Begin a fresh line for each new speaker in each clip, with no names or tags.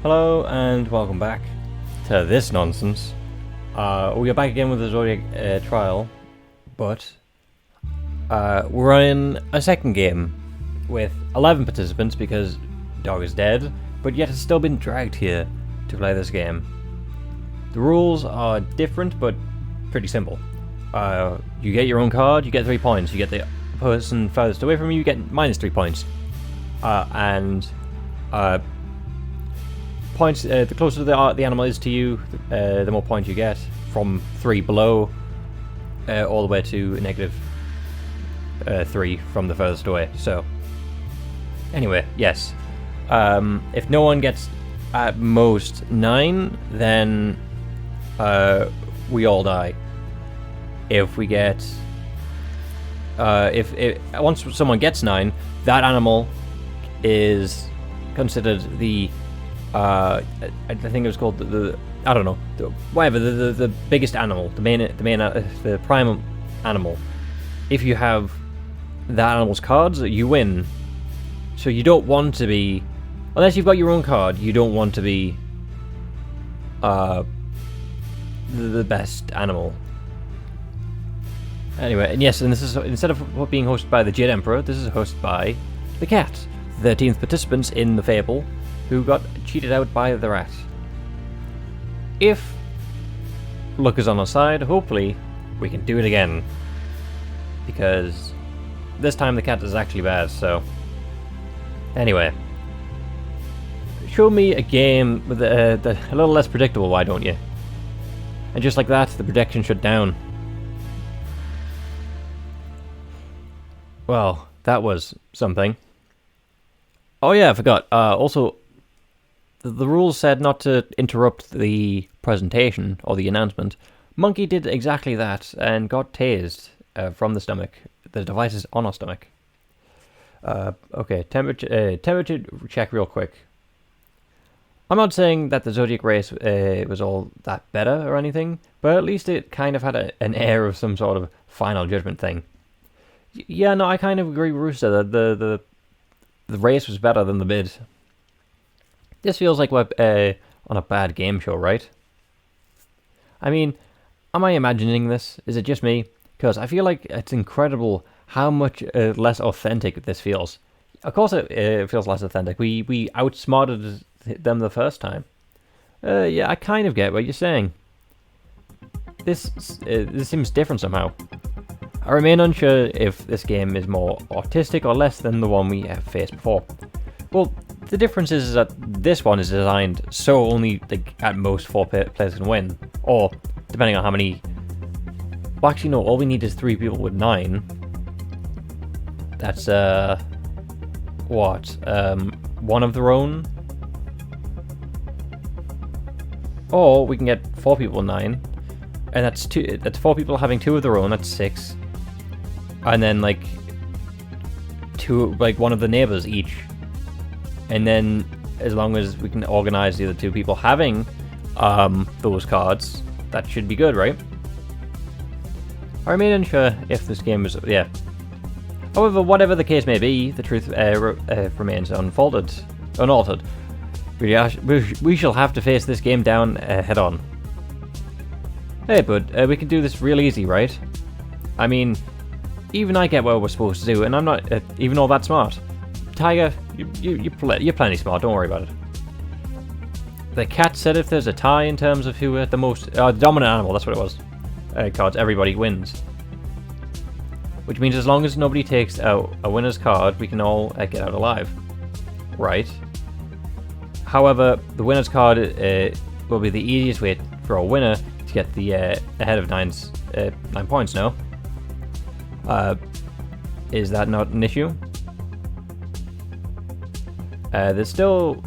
Hello and welcome back to this nonsense. We are back again with the Zodiac Trial, but we're in a second game with 11 participants because Dog is dead, but yet has still been dragged here to play this game. The rules are different but pretty simple. You get your own card, you get 3 points. You get the person furthest away from you, you get -3 points. Points, the closer the animal is to you, the more points you get, from 3 below all the way to -3 from the furthest away. So anyway, yes, if no one gets at most 9, then we all die. If we get if once someone gets 9, that animal is considered the I think it was called the I don't know, the biggest animal, the prime animal. If you have that animal's cards, you win. So you don't want to be, unless you've got your own card, you don't want to be the best animal. Anyway, and yes, and this is, instead of being hosted by the Jade Emperor, this is hosted by the cat, 13th participants in the Fable, who got cheated out by the rat. If luck is on our side, hopefully we can do it again, because this time the cat is actually bad. So anyway, show me a game with a little less predictable, why don't you? And just like that, the projection shut down. Well, that was something. Oh yeah, I forgot. Also, the rules said not to interrupt the presentation or the announcement. Monkey did exactly that and got tased from the stomach. The device is on our stomach. Okay, temperature check real quick. I'm not saying that the Zodiac race was all that better or anything, but at least it kind of had an air of some sort of final judgment thing. Yeah, no, I kind of agree with Rooster that the race was better than the bid. This feels like we're on a bad game show, right? I mean, am I imagining this? Is it just me? Because I feel like it's incredible how much less authentic this feels. Of course it feels less authentic. We outsmarted them the first time. Yeah, I kind of get what you're saying. This seems different somehow. I remain unsure if this game is more autistic or less than the one we have faced before. Well, the difference is that this one is designed so only at most 4 players can win, or depending on how many. Well, actually no, all we need is 3 people with 9. That's what? One of their own? Or we can get 4 people with 9, and that's 2. That's 4 people having 2 of their own. That's 6. And then 2, one of the neighbors each. And then as long as we can organize the other 2 people having those cards, that should be good, right? I remain unsure if this game is, yeah. However, whatever the case may be, the truth remains unaltered. We shall have to face this game down head on. Hey, bud, we can do this real easy, right? I mean, even I get what we're supposed to do, and I'm not even all that smart. Tiger, you're plenty smart, don't worry about it. The cat said if there's a tie in terms of who had the most... the dominant animal, that's what it was. Cards, everybody wins. Which means as long as nobody takes out a winner's card, we can all get out alive. Right. However, the winner's card will be the easiest way for a winner to get the ahead of 9 points now. Is that not an issue? There's still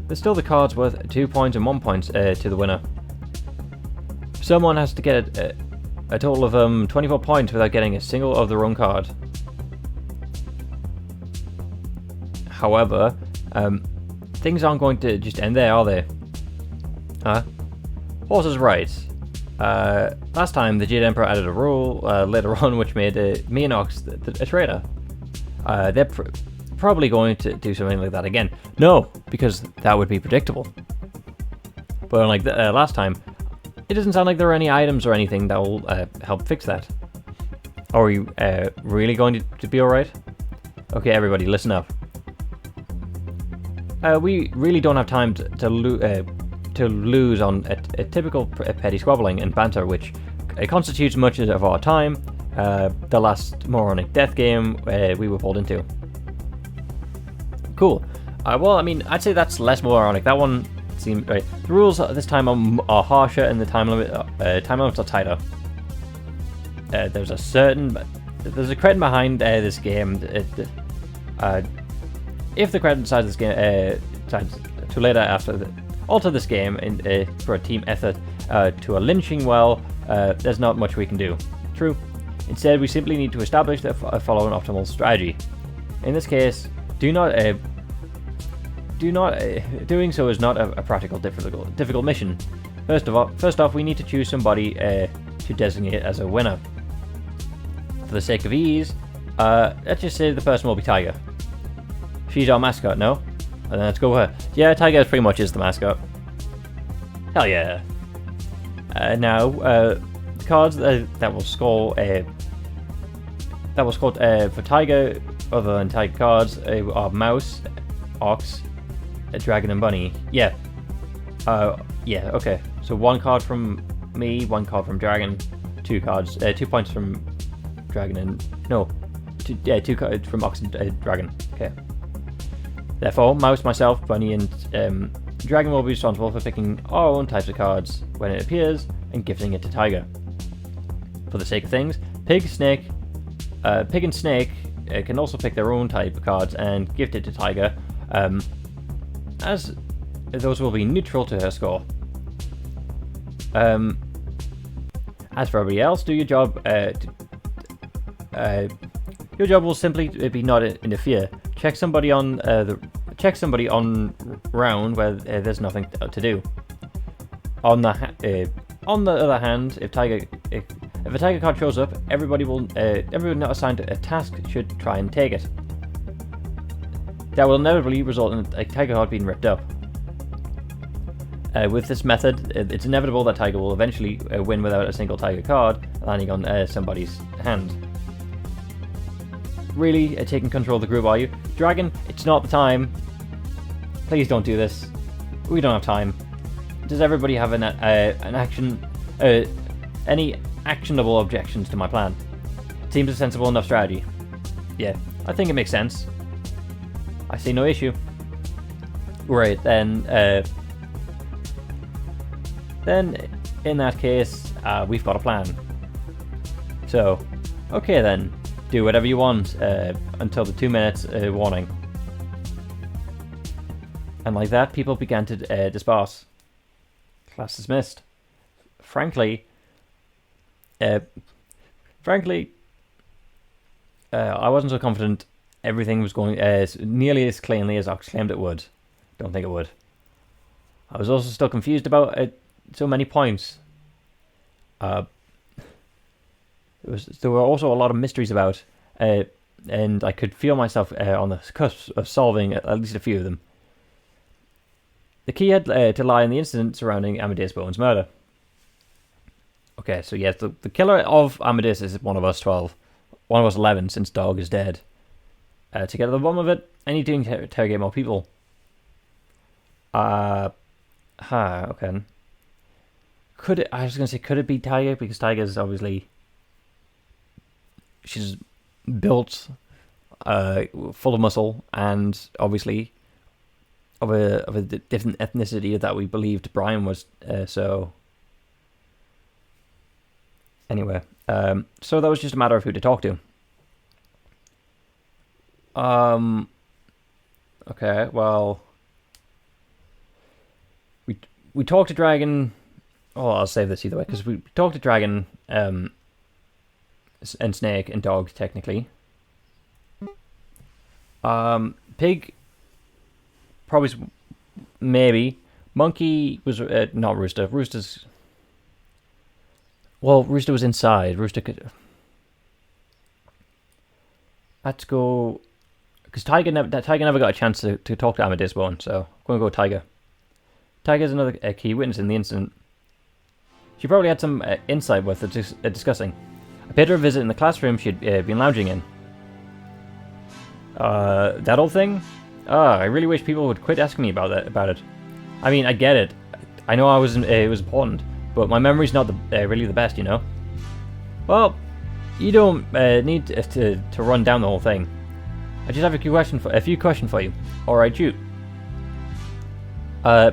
the cards worth 2 points and 1 point to the winner. Someone has to get a total of 24 points without getting a single of their own card. However, things aren't going to just end there, are they? Huh? Horse is right. Last time, the Jade Emperor added a rule later on which made me and Ox a traitor. probably going to do something like that again. No, because that would be predictable. But unlike last time, it doesn't sound like there are any items or anything that will help fix that. Are we really going to be alright? Okay, everybody, listen up. We really don't have time to lose on a typical petty squabbling and banter, which constitutes much of our time. The last moronic death game we were pulled into. Cool. Well, I mean, I'd say that's less moronic. That one seemed right. The rules this time are harsher, and the time limits are tighter. There's a credit behind this game. If the credit decides this game decides to later alter this game for a team effort to a lynching, well, there's not much we can do. True. Instead, we simply need to establish and follow an optimal strategy. In this case, doing so is not a practical difficult mission. First off, we need to choose somebody to designate as a winner. For the sake of ease, let's just say the person will be Tiger. She's our mascot, no? And then let's go with her. Yeah, Tiger pretty much is the mascot. Hell yeah. Now, the cards that will score for Tiger, other than Tiger cards, are Mouse, Ox, Dragon, and Bunny. Yeah. Yeah. Okay. So 1 card from me, 1 card from Dragon, 2 cards, 2 points from Dragon, and no, 2 cards from Ox and Dragon. Okay. Therefore, Mouse, myself, Bunny, and Dragon will be responsible for picking our own types of cards when it appears and gifting it to Tiger. For the sake of things, Pig and Snake can also pick their own type of cards and gift it to Tiger, as those will be neutral to her score. As for everybody else, do your job. Your job will simply be not interfere. Check somebody on round where there's nothing to do. On the other hand, if a Tiger card shows up, everyone not assigned a task should try and take it. That will inevitably result in a Tiger card being ripped up. With this method, it's inevitable that Tiger will eventually win without a single Tiger card landing on somebody's hand. Really taking control of the group, are you? Dragon, it's not the time. Please don't do this. We don't have time. Does everybody have any actionable objections to my plan? Seems a sensible enough strategy. Yeah, I think it makes sense. I see no issue. Right, then in that case, we've got a plan. So, okay then, do whatever you want until the 2 minutes warning. And like that, people began to disperse. Class dismissed. Frankly, I wasn't so confident everything was going nearly as cleanly as Ox claimed it would. Don't think it would. I was also still confused about so many points. There were also a lot of mysteries about, and I could feel myself on the cusp of solving at least a few of them. The key had to lie in the incident surrounding Amadeus Bowen's murder. Okay, so yes, the killer of Amadeus is one of us 12. One of us 11, since Dog is dead. To get to the bottom of it, I need to interrogate more people. Okay. Could it be Tiger? Because Tiger's obviously... She's built, full of muscle, and obviously of a different ethnicity that we believed Brian was. So anyway, so that was just a matter of who to talk to. Okay, well, we talked to Dragon. Oh, I'll save this either way, because we talked to Dragon, and Snake and Dog technically. Pig, probably, maybe. Monkey was not Rooster. Rooster was inside. Rooster could. Let's go. Because Tiger never got a chance to talk to Amadeus Bone, so I'm going to go Tiger. Tiger's another key witness in the incident. She probably had some insight worth discussing. I paid her a visit in the classroom she'd been lounging in. That old thing? I really wish people would quit asking me about it. I mean, I get it. I know it was important, but my memory's not really the best, you know? Well, you don't need to run down the whole thing. I just have a few questions for you. Alright, shoot. I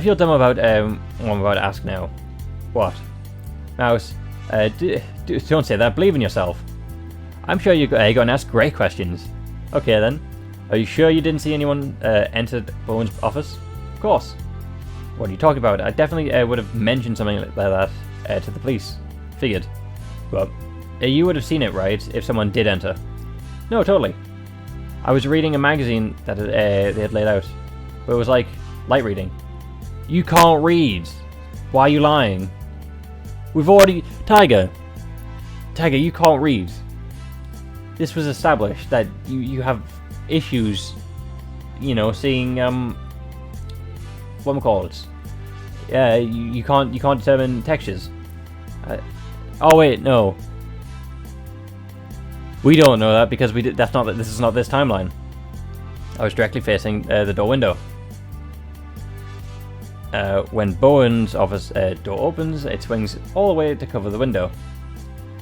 feel dumb about what I'm about to ask now. What? Mouse, don't say that. Believe in yourself. I'm sure you're going to ask great questions. Okay then. Are you sure you didn't see anyone enter Bowen's office? Of course. What are you talking about? I definitely would have mentioned something like that to the police. Figured. But you would have seen it, right, if someone did enter? No, totally. I was reading a magazine that they had laid out. But it was like light reading. You can't read. Why are you lying? We've already... Tiger, you can't read. This was established that you have issues, you know, seeing, what call it? Yeah, you can't determine textures. Oh wait, no. We don't know that because this is not this timeline. I was directly facing the door window. When Bowen's office door opens, it swings all the way to cover the window.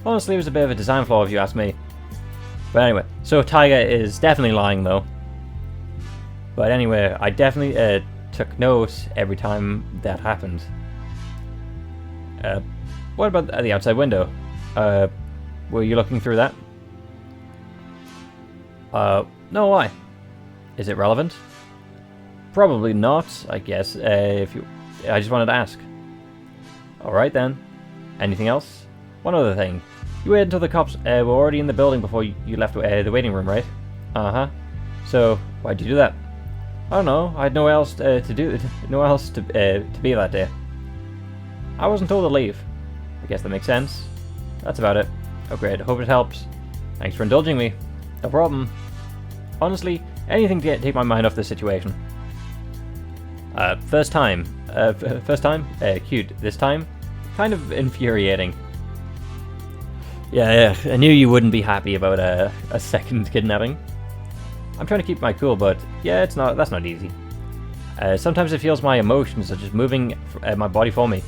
Honestly, it was a bit of a design flaw if you ask me. But anyway, so Tiger is definitely lying though. But anyway, I definitely took note every time that happened. What about the outside window? Were you looking through that? No, why? Is it relevant? Probably not, I guess. I just wanted to ask. Alright then. Anything else? One other thing. You waited until the cops were already in the building before you left the waiting room, right? Uh-huh. So, why'd you do that? I don't know. I had nowhere else to be that day. I wasn't told to leave. I guess that makes sense. That's about it. Oh great, I hope it helps. Thanks for indulging me. No problem. Honestly, anything to take my mind off this situation. First time. Cute. This time, kind of infuriating. Yeah, I knew you wouldn't be happy about a second kidnapping. I'm trying to keep my cool, but yeah, that's not easy. Sometimes it feels my emotions are just moving my body for me.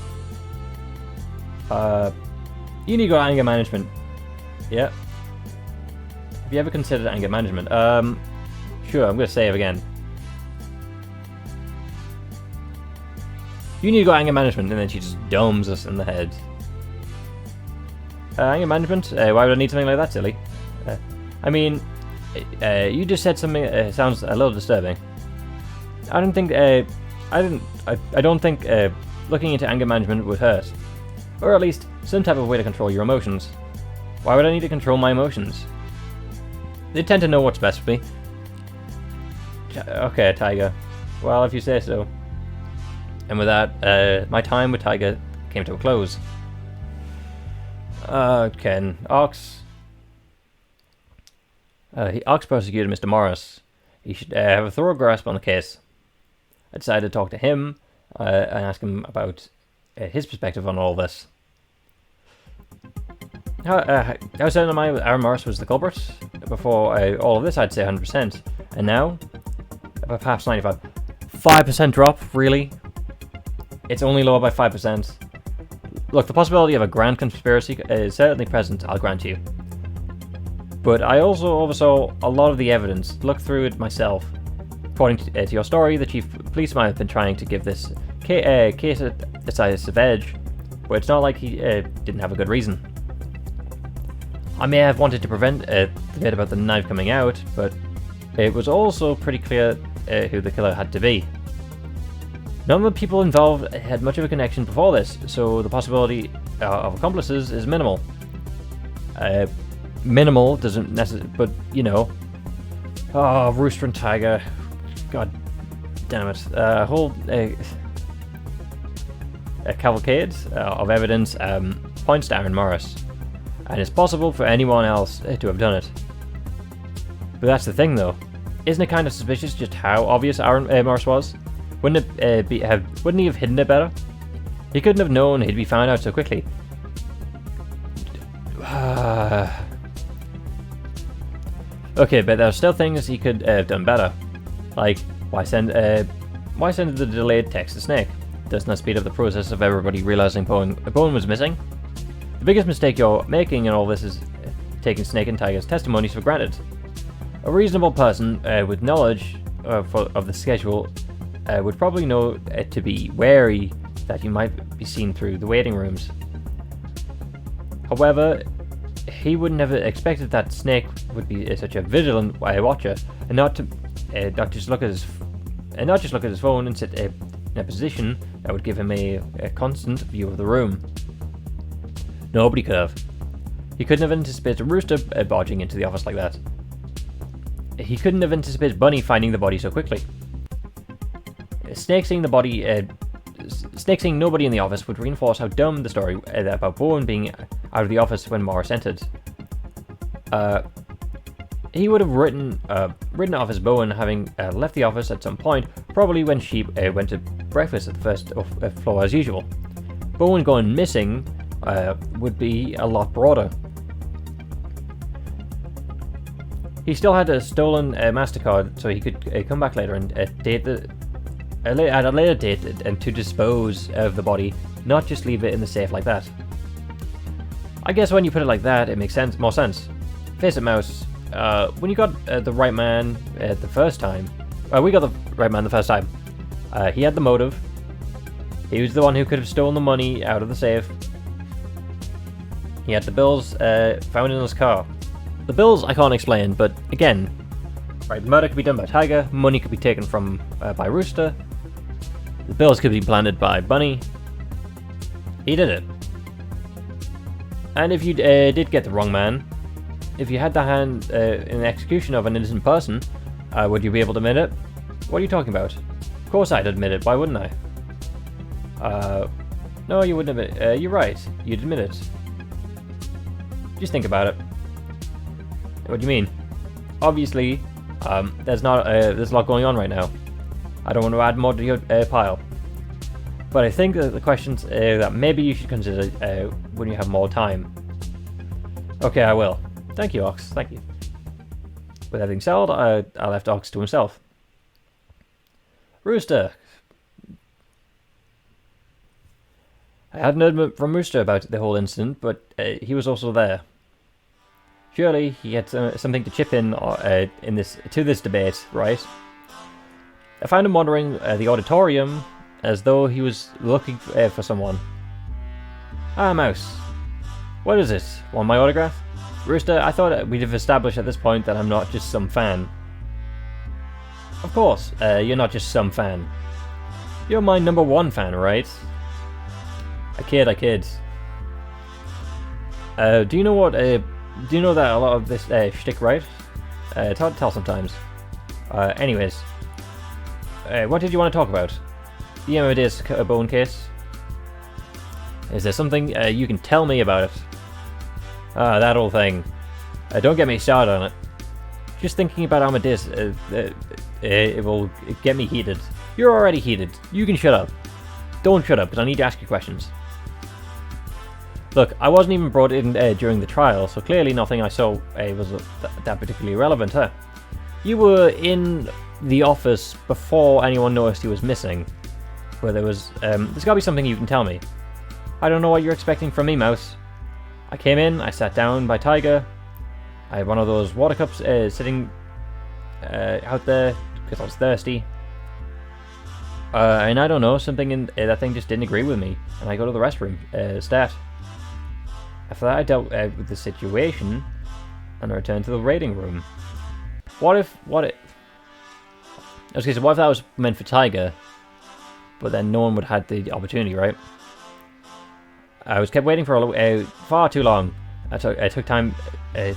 You need to go to anger management. Yeah. Have you ever considered anger management? Sure, I'm gonna say it again. You need to go anger management, and then she just domes us in the head. Anger management? Why would I need something like that, silly? I mean, you just said something sounds a little disturbing. I don't think looking into anger management would hurt, or at least some type of way to control your emotions. Why would I need to control my emotions? They tend to know what's best for me. Okay, Tiger. Well, if you say so. And with that, my time with Tiger came to a close. Ken, Ox prosecuted Mr. Morris. He should have a thorough grasp on the case. I decided to talk to him and ask him about his perspective on all this. How certain am I that Aaron Morris was the culprit? Before all of this, I'd say 100%. And now, perhaps 95. 5% drop, really? It's only lower by 5%. Look, the possibility of a grand conspiracy is certainly present, I'll grant you. But I also oversaw a lot of the evidence, looked through it myself. According to your story, the chief of police might have been trying to give this case a decisive edge, but it's not like he didn't have a good reason. I may have wanted to prevent the bit about the knife coming out, but it was also pretty clear who the killer had to be. None of the people involved had much of a connection before this, so the possibility of accomplices is minimal. Minimal doesn't necessarily, but you know. Oh, Rooster and Tiger. God damn it. A whole a cavalcade of evidence points to Aaron Morris, and it's possible for anyone else to have done it. But that's the thing, though. Isn't it kind of suspicious just how obvious Morris was? Wouldn't wouldn't he have hidden it better? He couldn't have known he'd be found out so quickly. Okay, but there are still things he could have done better. Like, why send the delayed text to Snake? Doesn't that speed up the process of everybody realizing Bowen was missing? The biggest mistake you're making in all this is taking Snake and Tiger's testimonies for granted. A reasonable person with knowledge of the schedule would probably know to be wary that you might be seen through the waiting rooms. However, he wouldn't have expected that Snake would be such a vigilant watcher, and not just look at his phone and sit in a position that would give him a constant view of the room. Nobody could have. He couldn't have anticipated Rooster barging into the office like that. He couldn't have anticipated Bunny finding the body so quickly. Snake seeing nobody in the office would reinforce how dumb the story about Bowen being out of the office when Morris entered. He would have written off as Bowen having left the office at some point, probably when she went to breakfast at the first floor as usual. Bowen going missing would be a lot broader. He still had a stolen MasterCard, so he could come back later and date at a later date and to dispose of the body, not just leave it in the safe like that. I guess when you put it like that, it makes more sense. Face it, Mouse. When you got the right man the first time, we got the right man the first time. He had the motive. He was the one who could have stolen the money out of the safe. He had the bills found in his car. The bills I can't explain, but again, right, murder could be done by Tiger, money could be taken from by Rooster, the bills could be planted by Bunny. He did it. And if you did get the wrong man, if you had the hand in the execution of an innocent person, would you be able to admit it? What are you talking about? Of course I'd admit it, why wouldn't I? No, you wouldn't admit it. You're right, you'd admit it. Just think about it. What do you mean? Obviously, there's a lot going on right now. I don't want to add more to your pile. But I think that the questions that maybe you should consider when you have more time. Okay, I will. Thank you, Ox. Thank you. With everything settled, I left Ox to himself. Rooster. I had an admit from Rooster about the whole incident, but he was also there. Surely he had something to chip in to this debate, right? I found him wandering the auditorium as though he was looking for someone. Ah, Mouse. What is it? Want my autograph? Rooster, I thought we'd have established at this point that I'm not just some fan. Of course, you're not just some fan. You're my #1 fan, right? I kid. Do you know what? Do you know that a lot of this shtick, right? It's hard to tell sometimes. Anyways, what did you want to talk about? The Amadeus Bowen case? Is there something you can tell me about it? That old thing. Don't get me started on it. Just thinking about Amadeus, it will get me heated. You're already heated. You can shut up. Don't shut up, because I need to ask you questions. Look, I wasn't even brought in during the trial, so clearly nothing I saw was that particularly relevant, huh? You were in the office before anyone noticed he was missing. Where there's gotta be something you can tell me. I don't know what you're expecting from me, Mouse. I came in, I sat down by Tiger. I had one of those water cups sitting out there because I was thirsty. And I don't know, something in that thing just didn't agree with me, and I go to the restroom, stat. After that I dealt with the situation, and I returned to the rating room. What if that was meant for Tiger, but then no one would have had the opportunity, right? I was kept waiting for far too long. I took time. The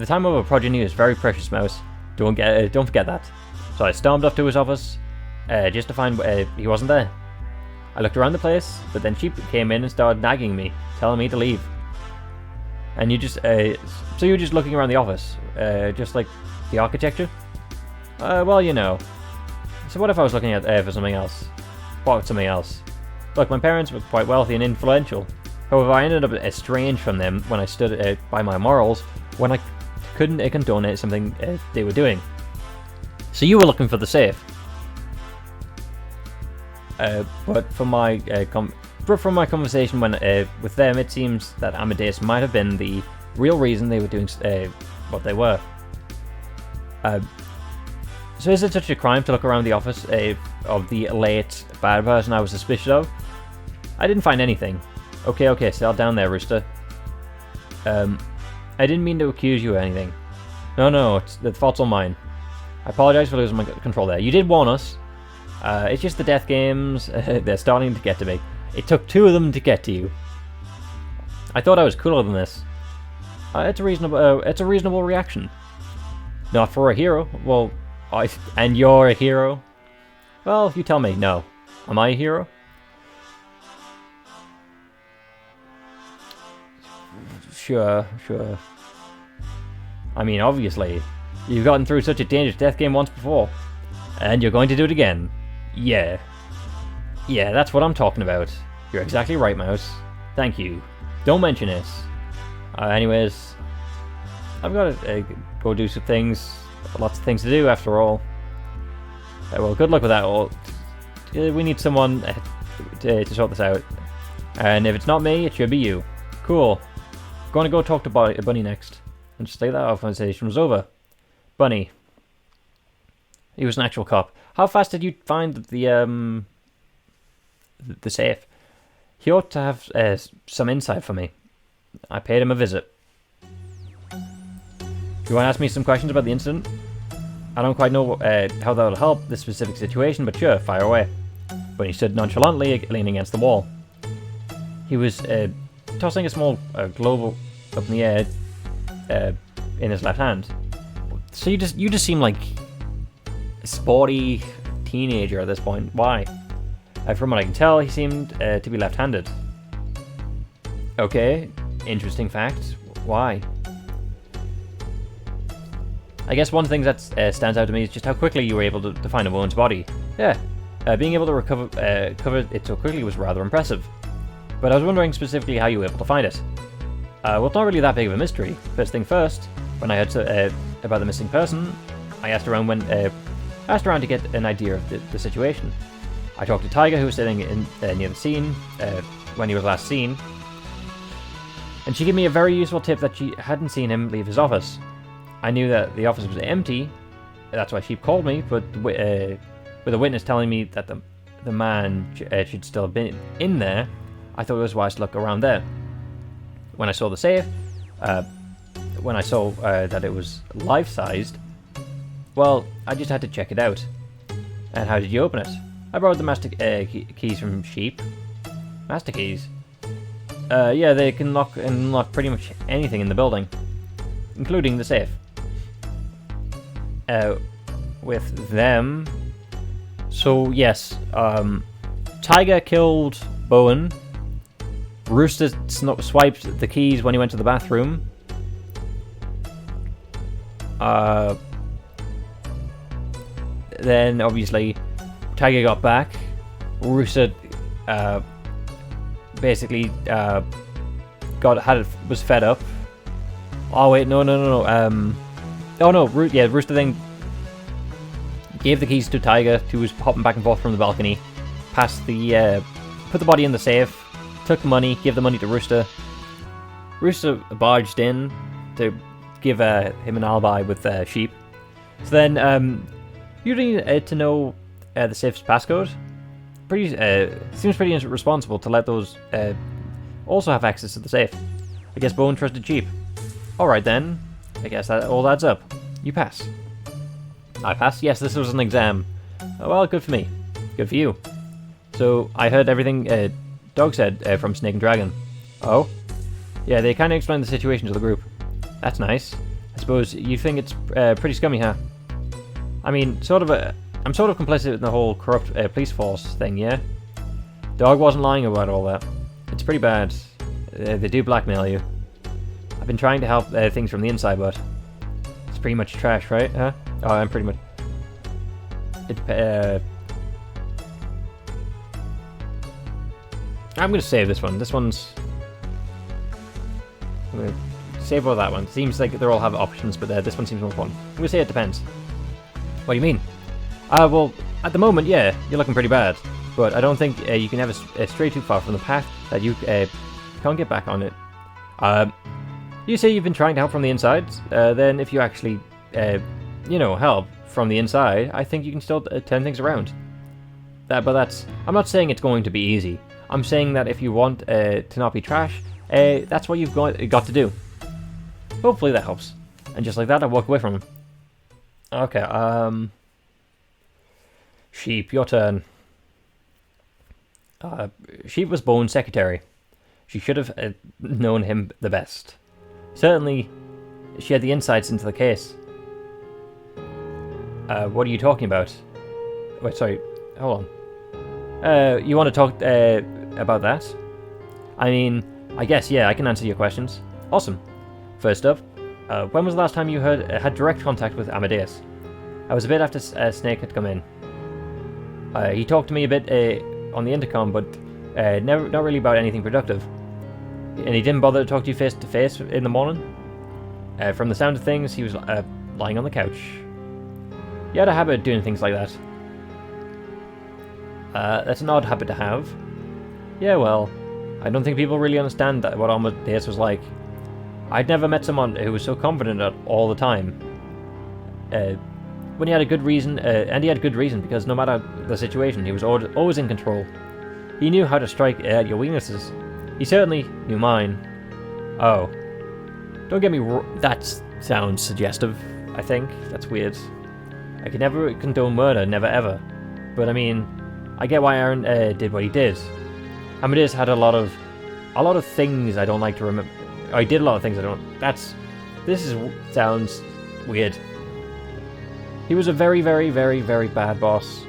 time of a progeny is very precious, Mouse. Don't forget that. So I stormed up to his office, just to find he wasn't there. I looked around the place, but then she came in and started nagging me, telling me to leave. And you just, so you're just looking around the office, just like the architecture? Well, you know. So what if I was looking at for something else? What something else? Look, my parents were quite wealthy and influential. However, I ended up estranged from them when I stood by my morals when I couldn't condone something they were doing. So you were looking for the safe. But from my conversation with them, it seems that Amadeus might have been the real reason they were doing what they were. So is it such a crime to look around the office of the late bad person I was suspicious of? I didn't find anything. Okay, settle down there, Rooster. I didn't mean to accuse you of anything. No, the fault's all mine. I apologize for losing my control there. You did warn us. It's just the death games, they're starting to get to me. It took 2 of them to get to you. I thought I was cooler than this. It's a reasonable reaction. Not for a hero. Well, and you're a hero? Well, you tell me. No. Am I a hero? Sure. I mean, obviously. You've gotten through such a dangerous death game once before. And you're going to do it again. Yeah, that's what I'm talking about. You're exactly right, Mouse. Thank you. Don't mention it. Anyways, I've got to go do some things. Lots of things to do, after all. Well, good luck with that. We need someone to sort this out. And if it's not me, it should be you. Cool. Going to go talk to Bunny next. And just like that, our conversation was over. Bunny. He was an actual cop. How fast did you find the safe? He ought to have some insight for me. I paid him a visit. You want to ask me some questions about the incident? I don't quite know how that will help this specific situation, but sure, fire away. But he stood nonchalantly leaning against the wall. He was tossing a small globe up in the air in his left hand. So you just seem like a sporty teenager at this point. Why? From what I can tell, he seemed to be left-handed. Okay, interesting fact. Why? I guess one thing that stands out to me is just how quickly you were able to find a woman's body. Yeah, being able to cover it so quickly was rather impressive. But I was wondering specifically how you were able to find it. Well, it's not really that big of a mystery. First thing first, when I heard about the missing person, I asked around to get an idea of the situation. I talked to Tiger, who was sitting near the scene when he was last seen, and she gave me a very useful tip that she hadn't seen him leave his office. I knew that the office was empty, that's why she called me, but with a witness telling me that the man should still have been in there, I thought it was wise to look around there. When I saw the safe, when I saw that it was life-sized, well, I just had to check it out. And how did you open it? I borrowed the master keys from Sheep. Master keys? Yeah, they can unlock pretty much anything in the building, including the safe. With them... So, yes, Tiger killed Bowen. Rooster swiped the keys when he went to the bathroom. Then, obviously, Tiger got back. Rooster basically was fed up. Oh wait, no. Rooster then gave the keys to Tiger, who was hopping back and forth from the balcony. Put the body in the safe, took the money, gave the money to Rooster. Rooster barged in to give him an alibi with Sheep. So then, you need to know the safe's passcode. Seems pretty irresponsible to let those also have access to the safe. I guess Bowen trusted Sheep. Alright then, I guess that all adds up. You pass. I pass? Yes, this was an exam. Oh, well, good for me. Good for you. So, I heard everything Dog said from Snake and Dragon. Oh? Yeah, they kind of explained the situation to the group. That's nice. I suppose you think it's pretty scummy, huh? I mean, I'm sort of complicit in the whole corrupt police force thing, yeah? Dog wasn't lying about all that. It's pretty bad. They do blackmail you. I've been trying to help things from the inside, but it's pretty much trash, right? Huh? Oh, I'm pretty much... I'm gonna save this one. This one's... I'm gonna save all that one. Seems like they all have options, but this one seems more fun. I'm gonna say it depends. What do you mean? Well, at the moment, yeah, you're looking pretty bad. But I don't think you can ever stray too far from the path that you can't get back on it. You say you've been trying to help from the inside, then if you actually, help from the inside, I think you can still turn things around. But that's... I'm not saying it's going to be easy. I'm saying that if you want to not be trash, that's what you've got to do. Hopefully that helps. And just like that, I walk away from him. Okay, Sheep, your turn. Sheep was Bone's secretary. She should have known him the best. Certainly, she had the insights into the case. What are you talking about? Wait, sorry, hold on. You want to talk about that? I mean, I guess, yeah, I can answer your questions. Awesome. First up, when was the last time you had direct contact with Amadeus? I was a bit after Snake had come in. He talked to me a bit on the intercom, but not really about anything productive. And he didn't bother to talk to you face to face in the morning? From the sound of things, he was lying on the couch. He had a habit of doing things like that. That's an odd habit to have. Yeah, well, I don't think people really understand what Amadeus was like. I'd never met someone who was so confident all the time. When he had a good reason, and he had good reason, because no matter the situation, he was always in control. He knew how to strike at your weaknesses. He certainly knew mine. Oh. Don't get me wrong, that sounds suggestive, I think. That's weird. I could never condone murder, never ever. But I mean, I get why Aaron did what he did. Amadeus had a lot of things I don't like to remember. Oh, he did a lot of things I don't... sounds weird. He was a very, very, very, very bad boss.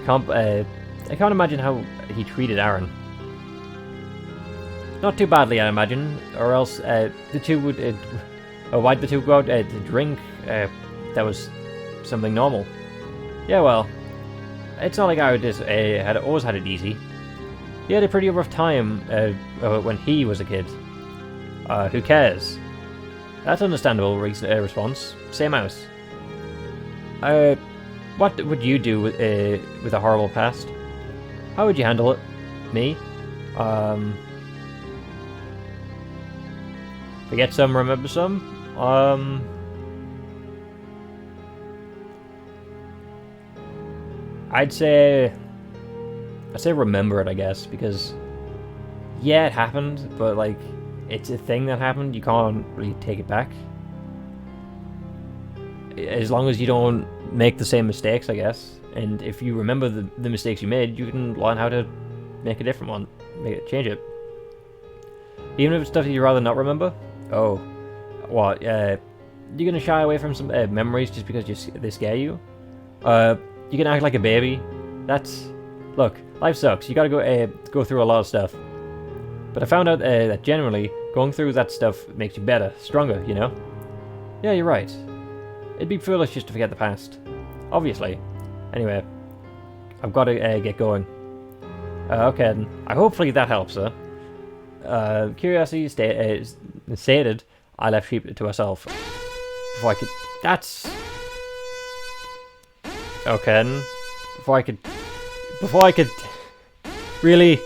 I can't imagine how he treated Aaron. Not too badly, I imagine, or else the two would... why'd the two go out to drink? That was something normal. Yeah, well, it's not like Amadeus had always had it easy. He had a pretty rough time when he was a kid. Who cares? That's understandable response. Same house. What would you do with a horrible past? How would you handle it? Me? Forget some, remember some? I'd say remember it, I guess, because yeah, it happened, but like it's a thing that happened. You can't really take it back. As long as you don't make the same mistakes, I guess. And if you remember the mistakes you made, you can learn how to make a different one, change it. Even if it's stuff you'd rather not remember. Oh, what? You're gonna shy away from some memories just because they scare you? You can act like a baby. Look, life sucks. You gotta go through a lot of stuff. But I found out that generally going through that stuff makes you better, stronger. You know? Yeah, you're right. It'd be foolish just to forget the past. Obviously. Anyway, I've got to get going. Okay, then. Hopefully that helps, sir. Curiosity stated, I left Sheep to herself. Before I could... That's... Okay, then. Before I could... Really?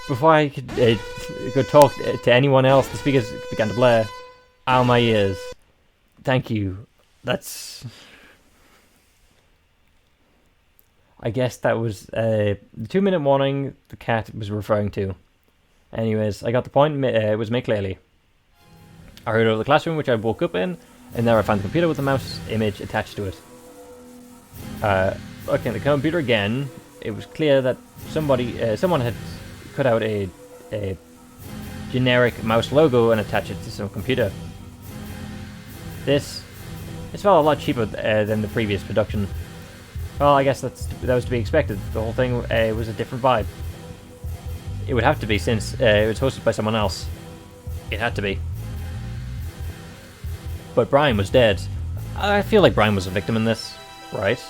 Before I could go talk to anyone else, the speakers began to blare. Ow, my ears. Thank you. That's... I guess that was the 2-minute warning the cat was referring to. Anyways, I got the point. It was made clearly. I hurried over to the classroom, which I woke up in, and there I found the computer with the mouse image attached to it. Looking at the computer again, it was clear that someone had cut out a generic mouse logo and attached it to some computer. This felt a lot cheaper than the previous production. Well, I guess that was to be expected. The whole thing was a different vibe. It would have to be since it was hosted by someone else. It had to be. but Brian was dead. I feel like Brian was a victim in this, right?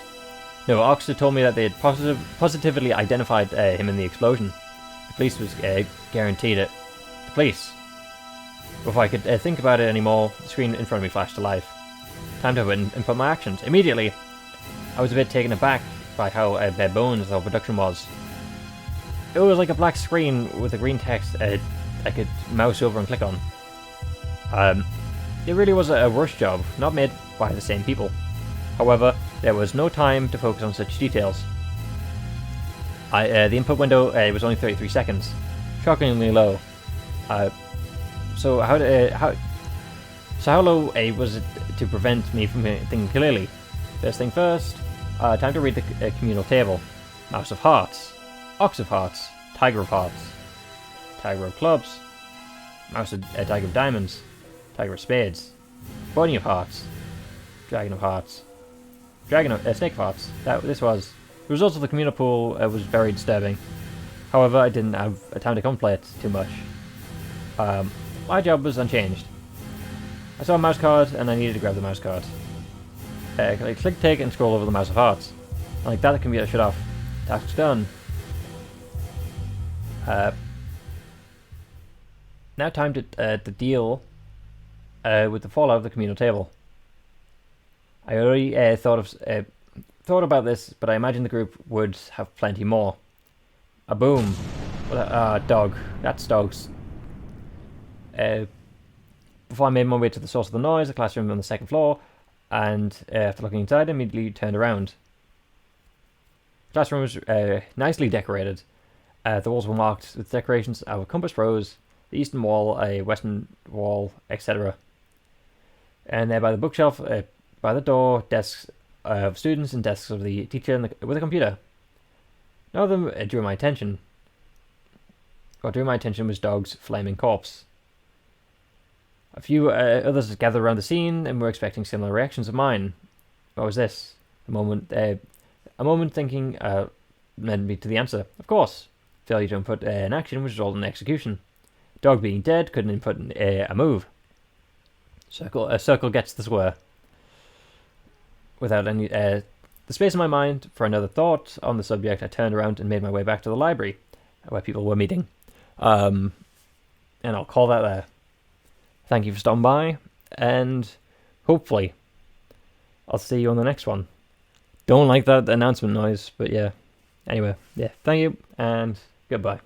No, Oxford told me that they had positively identified him in the explosion. The police was guaranteed it. The police. Before I could think about it anymore, the screen in front of me flashed to life. Time to input my actions. Immediately, I was a bit taken aback by how bare bones the production was. It was like a black screen with a green text I could mouse over and click on. It really was a rush job, not made by the same people. However, there was no time to focus on such details. The input window was only 33 seconds, shockingly low. So how low was it to prevent me from thinking clearly? First thing first, time to read the communal table. Mouse of hearts, ox of hearts, tiger of hearts, tiger of clubs, mouse of tiger of diamonds, tiger of spades, bunny of hearts, dragon of hearts, dragon of snake of hearts. This was the result of the communal pool was very disturbing. However, I didn't have time to contemplate too much. My job was unchanged. I saw a mouse card and I needed to grab the mouse card. I click, take, and scroll over the mouse of hearts. And like that, the computer shut off. Task's done. Now time to deal with the fallout of the communal table. I already thought about this, but I imagine the group would have plenty more. A boom. Dog. That's dogs. Before I made my way to the source of the noise, the classroom on the second floor, and after looking inside, I immediately turned around. The classroom was nicely decorated. The walls were marked with decorations of a compass rose, the eastern wall, a western wall, etc. And there by the bookshelf, by the door, desks of students and desks of the teacher with a computer. None of them drew my attention. What drew my attention was Dog's flaming corpse. A few others gathered around the scene and were expecting similar reactions of mine. What was this? A moment thinking led me to the answer. Of course. Failure to input an action would result in execution. Dog being dead couldn't input a move. A circle gets the square. Without any the space in my mind for another thought on the subject, I turned around and made my way back to the library, where people were meeting. And I'll call that there. Thank you for stopping by, and hopefully I'll see you on the next one. Don't like that announcement noise, but yeah. Anyway, yeah, thank you, and goodbye.